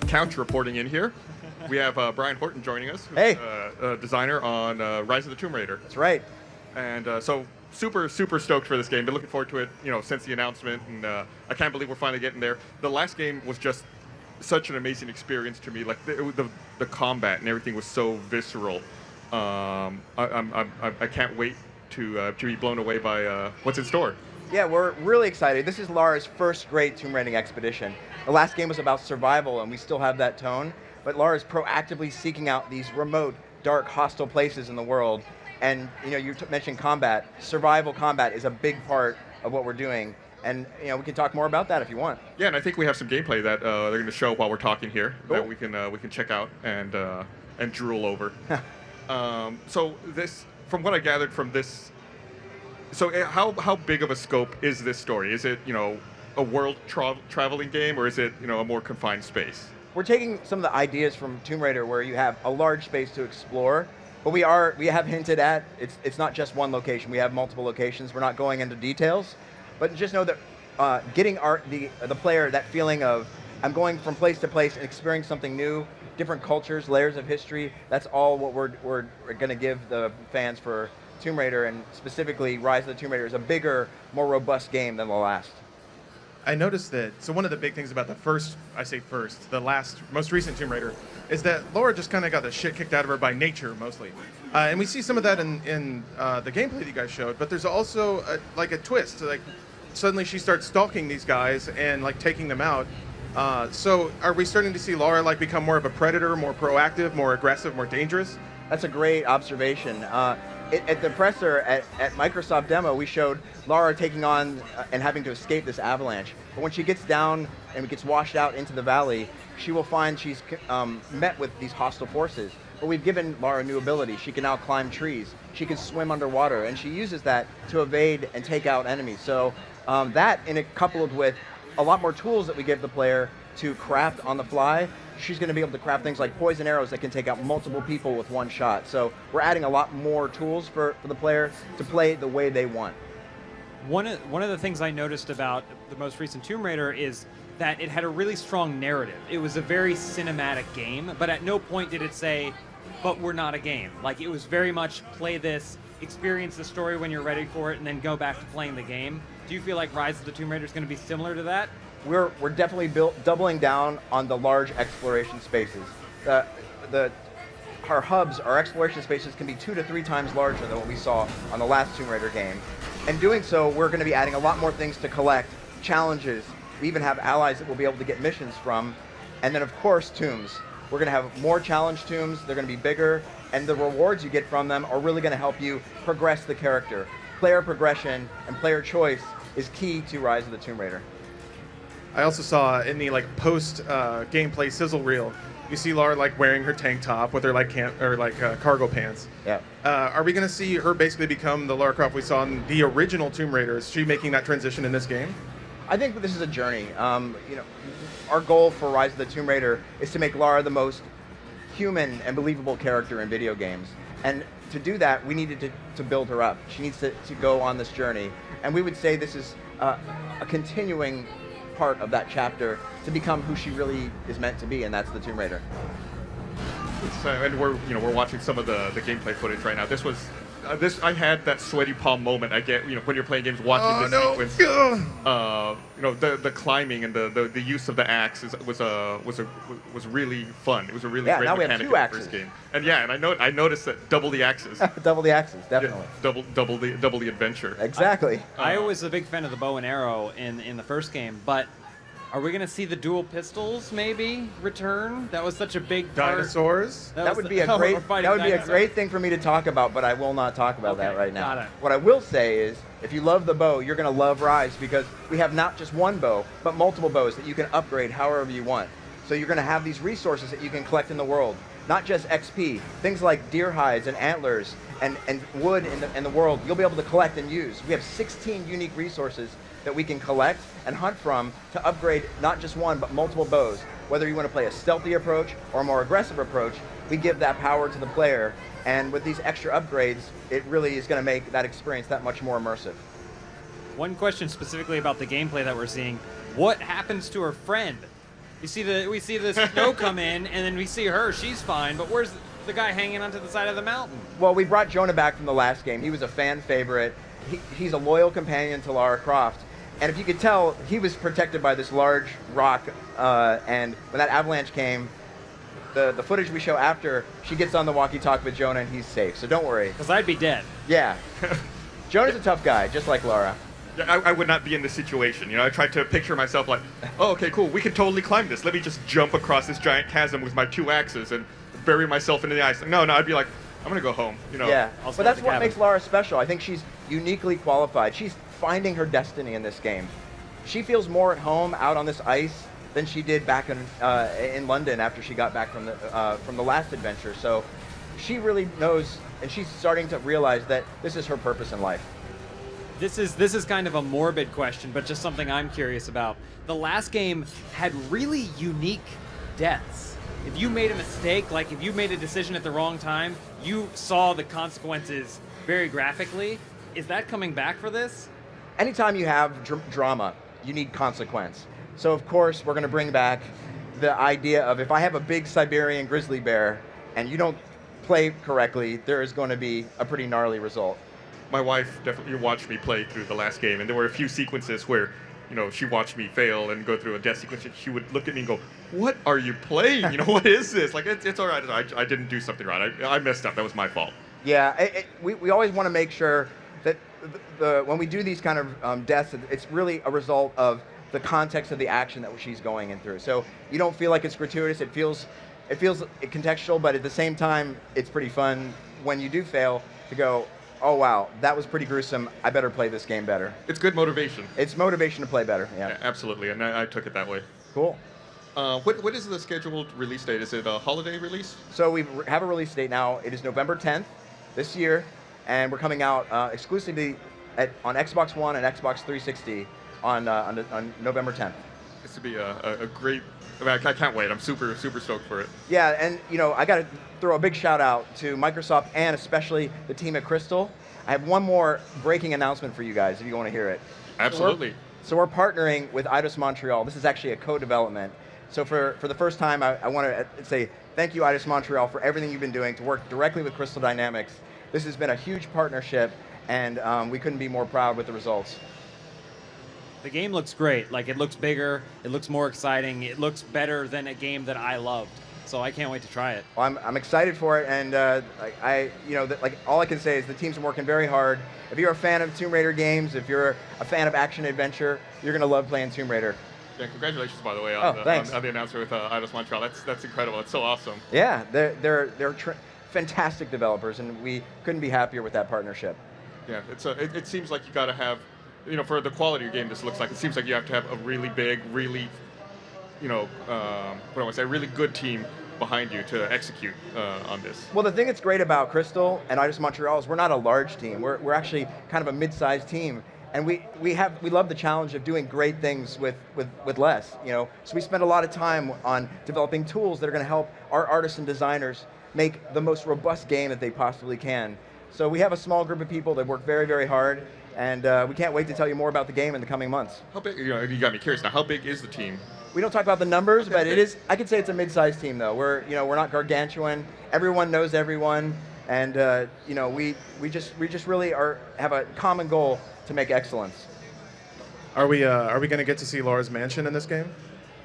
Couch reporting in here. We have Brian Horton joining us, who's Hey. a designer on Rise of the Tomb Raider. That's right. And so super stoked for this game. Been looking forward to it, since the announcement, and I can't believe we're finally getting there. The last game was just such an amazing experience to me. Like the combat and everything was so visceral. I can't wait to be blown away by what's in store. Yeah, we're really excited. This is Lara's first great tomb raiding expedition. The last game was about survival, and we still have that tone, but Lara's proactively seeking out these remote, dark, hostile places in the world. And you mentioned combat. Survival combat is a big part of what we're doing, and we can talk more about that if you want. Yeah, and I think we have some gameplay that they're going to show while we're talking here Cool. that we can check out and drool over. So this, from what I gathered from this. So how big of a scope is this story? Is it, a world traveling game, or is it, a more confined space? We're taking some of the ideas from Tomb Raider where you have a large space to explore, but we have hinted at, it's not just one location, we have multiple locations. We're not going into details, but just know that getting the player that feeling of, I'm going from place to place and experiencing something new, different cultures, layers of history, that's all what we're going to give the fans for Tomb Raider, and specifically Rise of the Tomb Raider is a bigger, more robust game than the last. I noticed that, so one of the big things about the last, most recent Tomb Raider, is that Lara just kind of got the shit kicked out of her by nature, mostly. And we see some of that in the gameplay that you guys showed, but there's also a twist. Like, suddenly she starts stalking these guys and taking them out. So are we starting to see Lara become more of a predator, more proactive, more aggressive, more dangerous? That's a great observation. At the presser at Microsoft demo, we showed Lara taking on and having to escape this avalanche. But when she gets down and gets washed out into the valley, she will find she's met with these hostile forces. But we've given Lara a new ability. She can now climb trees. She can swim underwater, and she uses that to evade and take out enemies. So that, coupled with a lot more tools that we give the player to craft on the fly, she's going to be able to craft things like poison arrows that can take out multiple people with one shot. So we're adding a lot more tools for the player to play the way they want. One of the things I noticed about the most recent Tomb Raider is that it had a really strong narrative. It was a very cinematic game, but at no point did it say, but we're not a game. It was very much play this, experience the story when you're ready for it, and then go back to playing the game. Do you feel like Rise of the Tomb Raider is going to be similar to that? We're definitely doubling down on the large exploration spaces. Our hubs, our exploration spaces can be 2 to 3 times larger than what we saw on the last Tomb Raider game. And doing so, we're going to be adding a lot more things to collect, challenges. We even have allies that we'll be able to get missions from. And then, of course, tombs. We're going to have more challenge tombs. They're going to be bigger. And the rewards you get from them are really going to help you progress the character. Player progression and player choice is key to Rise of the Tomb Raider. I also saw in the post gameplay sizzle reel, you see Lara wearing her tank top with her cargo pants. Yeah. Are we going to see her basically become the Lara Croft we saw in the original Tomb Raider? Is she making that transition in this game? I think that this is a journey. Our goal for Rise of the Tomb Raider is to make Lara the most human and believable character in video games. And to do that, we needed to build her up. She needs to go on this journey. And we would say this is a continuing part of that chapter to become who she really is meant to be, and that's the Tomb Raider. And we're watching some of the gameplay footage right now. This was I had that sweaty palm moment I get when you're playing games watching this sequence. The climbing and the use of the axe was really fun. It was a really great mechanic in the first game. And I noticed that double the axes. Double the axes, definitely. Yeah, double the adventure. Exactly. I was a big fan of the bow and arrow in the first game, but are we going to see the dual pistols maybe return? That was such a big part. Dinosaurs? That would be a great thing for me to talk about, but I will not talk about that right now. Got it. What I will say is, if you love the bow, you're going to love Rise, because we have not just one bow, but multiple bows that you can upgrade however you want. So you're going to have these resources that you can collect in the world, not just XP, things like deer hides and antlers and wood in the world. You'll be able to collect and use. We have 16 unique resources that we can collect and hunt from to upgrade not just one, but multiple bows. Whether you want to play a stealthy approach or a more aggressive approach, we give that power to the player. And with these extra upgrades, it really is going to make that experience that much more immersive. One question specifically about the gameplay that we're seeing. What happens to her friend? We see the snow come in, and then we see her. She's fine, but where's the guy hanging onto the side of the mountain? Well, we brought Jonah back from the last game. He was a fan favorite. He's a loyal companion to Lara Croft. And if you could tell, he was protected by this large rock. And when that avalanche came, the footage we show after, she gets on the walkie-talkie with Jonah, and he's safe. So don't worry. Because I'd be dead. Yeah. Jonah's a tough guy, just like Lara. Yeah, I would not be in this situation. You know, I tried to picture myself like, oh, okay, cool, we can totally climb this. Let me just jump across this giant chasm with my 2 axes and bury myself into the ice. No, I'd be like, I'm gonna go home. You know. Yeah, I'll but that's what cabin. makes Lara special. I think she's uniquely qualified. She's finding her destiny in this game. She feels more at home out on this ice than she did back in London after she got back from the last adventure. So she really knows, and she's starting to realize that this is her purpose in life. This is kind of a morbid question, but just something I'm curious about. The last game had really unique deaths. If you made a mistake, like if you made a decision at the wrong time, you saw the consequences very graphically. Is that coming back for this? Anytime you have drama, you need consequence. So of course, we're going to bring back the idea of if I have a big Siberian grizzly bear and you don't play correctly, there is going to be a pretty gnarly result. My wife definitely watched me play through the last game, and there were a few sequences where, you know, she watched me fail and go through a death sequence, and she would look at me and go, "What are you playing? You know, what is this? Like, it's all right. I didn't do something right. I messed up. That was my fault." Yeah, we always want to make sure that when we do these kind of deaths, it's really a result of the context of the action that she's going in through. So you don't feel like it's gratuitous. It feels contextual, but at the same time, it's pretty fun when you do fail to go, oh wow, that was pretty gruesome. I better play this game better. It's good motivation. It's motivation to play better. Yeah, Yeah, absolutely, and I took it that way. cool. What is the scheduled release date? Is it a holiday release? So we have a release date now. It is November 10th this year, and we're coming out exclusively on Xbox One and Xbox 360 on November 10th. This would be a great. I mean, I can't wait. I'm super stoked for it. Yeah, and you know, I got to throw a big shout out to Microsoft and especially the team at Crystal. I have one more breaking announcement for you guys if you want to hear it. Absolutely. So we're partnering with Eidos Montreal. This is actually a co-development. So for the first time, I want to say thank you, Eidos Montreal, for everything you've been doing to work directly with Crystal Dynamics. This has been a huge partnership, and we couldn't be more proud with the results. The game looks great. Like, it looks bigger, it looks more exciting, it looks better than a game that I loved. So I can't wait to try it. Well, I'm excited for it, and all I can say is the team's working very hard. If you're a fan of Tomb Raider games, if you're a fan of action adventure, you're gonna love playing Tomb Raider. Yeah, congratulations, by the way, on the announcement with Eidos Montreal. That's incredible. It's so awesome. Yeah, they're fantastic developers, and we couldn't be happier with that partnership. Yeah, it seems like you got to have, you know, for the quality of your game, this looks like, it seems like you have to have a really big, really, you know, what do I want to say, a really good team behind you to execute on this. Well, the thing that's great about Crystal and Eidos Montreal is we're not a large team. We're actually kind of a mid-sized team, and we love the challenge of doing great things with less. You know, so we spend a lot of time on developing tools that are going to help our artists and designers make the most robust game that they possibly can. So we have a small group of people that work very, very hard, and we can't wait to tell you more about the game in the coming months. How big? You know, you got me curious now. How big is the team? We don't talk about the numbers, but it is. I could say it's a mid-sized team, though. We're not gargantuan. Everyone knows everyone, and we just really have a common goal to make excellence. Are we going to get to see Lara's mansion in this game?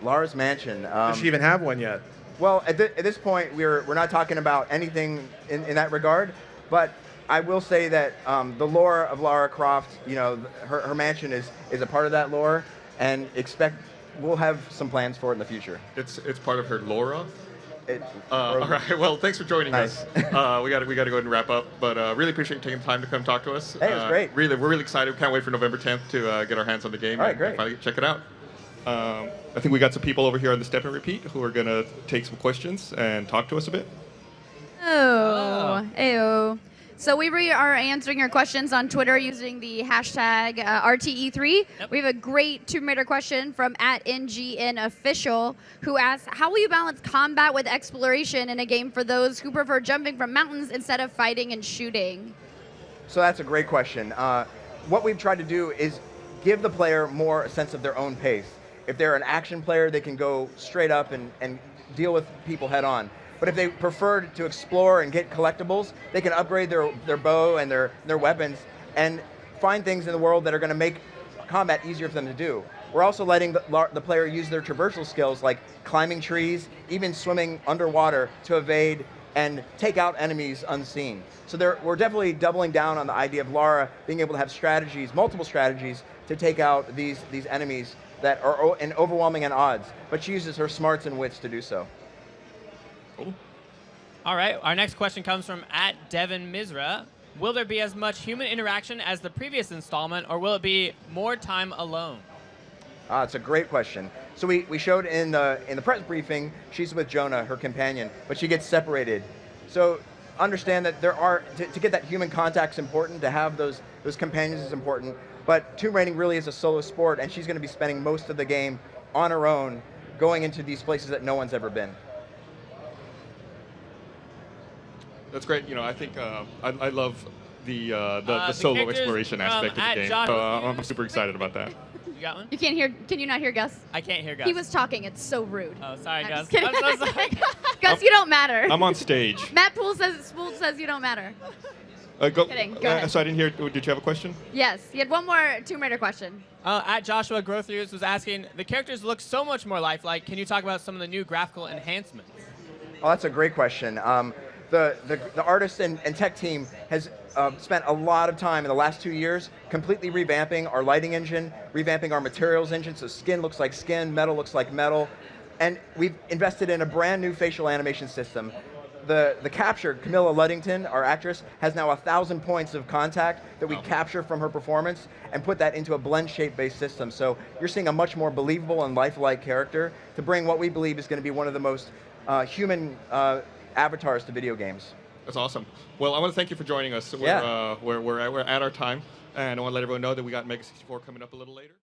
Lara's mansion. Does she even have one yet? Well, at this point, we're not talking about anything in that regard, but I will say that the lore of Lara Croft, you know, her mansion is a part of that lore, and we'll have some plans for it in the future. It's part of her Laura. All right. Well, thanks for joining Nice. us. We got to go ahead and wrap up, but really appreciate you taking the time to come talk to us. Hey, it was great. We're really excited. We can't wait for November 10th to get our hands on the game. All right, and great. finally check it out. I think we got some people over here on the Step and Repeat who are going to take some questions and talk to us a bit. Oh, ew. So we are answering your questions on Twitter using the hashtag RTE3. Yep. We have a great Tomb Raider question from @NGNOfficial who asks, how will you balance combat with exploration in a game for those who prefer jumping from mountains instead of fighting and shooting? So that's a great question. What we've tried to do is give the player more a sense of their own pace. If they're an action player, they can go straight up and deal with people head on. But if they prefer to explore and get collectibles, they can upgrade their bow and their weapons and find things in the world that are going to make combat easier for them to do. We're also letting the player use their traversal skills like climbing trees, even swimming underwater to evade and take out enemies unseen. So we're definitely doubling down on the idea of Lara being able to have strategies, multiple strategies, to take out these enemies that are in overwhelming odds, but she uses her smarts and wits to do so. Cool. All right, our next question comes from @DevonMizra. Will there be as much human interaction as the previous installment, or will it be more time alone? It's a great question. So we showed in the press briefing, she's with Jonah, her companion, but she gets separated. So understand that to get that human contact is important, to have those companions is important, but Tomb Raiding really is a solo sport, and she's going to be spending most of the game on her own, going into these places that no one's ever been. That's great. I think I love the solo exploration aspect of the game. I'm super excited about that. You got one? You can't hear. Can you not hear Gus? I can't hear Gus. He was talking. It's so rude. Oh, sorry, I'm Gus. just kidding. I'm so sorry. Gus, you don't matter. I'm on stage. Matt Poole says you don't matter. Kidding. Go ahead. So I didn't hear. Did you have a question? Yes, you had one more Tomb Raider question. @Joshua Growthrough was asking, the characters look so much more lifelike. Can you talk about some of the new graphical enhancements? Oh, that's a great question. The artists and tech team has spent a lot of time in the last 2 years completely revamping our lighting engine, revamping our materials engine, so skin looks like skin, metal looks like metal, and we've invested in a brand new facial animation system. The capture, Camilla Luddington, our actress, has now 1,000 points of contact that we capture from her performance and put that into a blend shape-based system. So you're seeing a much more believable and lifelike character to bring what we believe is going to be one of the most human avatars to video games. That's awesome. Well, I want to thank you for joining us. We're at our time, and I want to let everyone know that we got Mega 64 coming up a little later.